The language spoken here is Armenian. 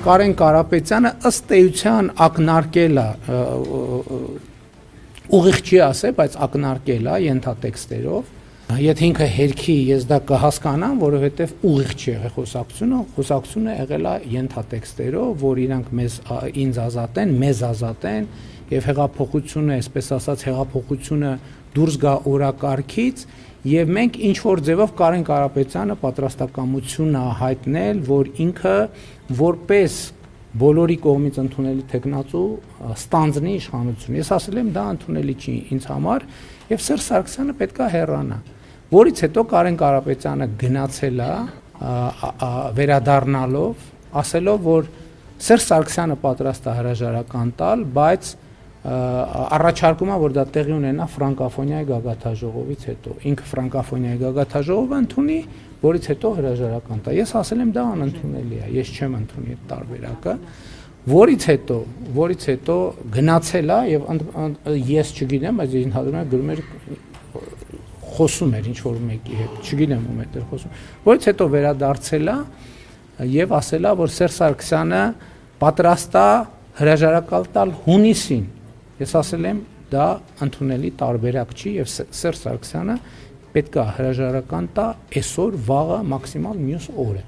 Կարեն Կարապետյանը ըստ էության ակնարկել է ուղիղ չի ասել, բայց ակնարկել է ենթատեքստերով։ Եթե ինքը հերքի ես դա կհասկանամ, որովհետև ուղիղ չի եղել խոսակցությունը եղել է ենթատեքստերով, որ իրանք ինձ ազատեն, մեզ ազատեն եւ հեղափոխությունը, այսպես ասած, հեղափոխությունը դուրս գա օրակարգից եւ մենք ինչ որ ձևով Կարեն Կարապետյանը պատրաստակամություն է հայտնել, որ ինքը որպես բոլորի կողմից ընդունելի տեխնացու ստանձնի իշխանություն։ Ես ասել եմ դա ընդունելի չի ինձ համար եւ Սերժ Սարգսյանը պետքա հեռանա։ Որից հետո Կարեն Կարապետյանը գնացել է վերադառնալով, ասելով, որ Սերժ Սարգսյանը պատրաստ է հրաժարական տալ, բայց առաջարկում է, որ դա տեղի ունենա ֆրանկոֆոնիայի գագաթաժողովից հետո։ Ինքը ֆրանկոֆոնիայի գագաթաժողովը ընդունի, որից հետո հրաժարական տա։ Ես ասել եմ դա անընդունելի է, ես չեմ ընդունի այդ տարբերակը, որից հետո գնացել է եւ ես չգիտեմ, բայց ընդհանրում է գրում էր խոսում էր ինչ որ մեկի հետ, չգիտեմ ում հետ էր խոսում, որից հետո վերադարձել է եւ ասել է, որ Սերժ Սարգսյանը պատրաստ է հրաժարական տալ հունիսին։ Ես ասել եմ դա ընդունելի տարբերակ չի եւ Սերժ Սարգսյանը պետք է հրաժարական տա այսօր, վաղը, մաքսիմալ մյուս օրը։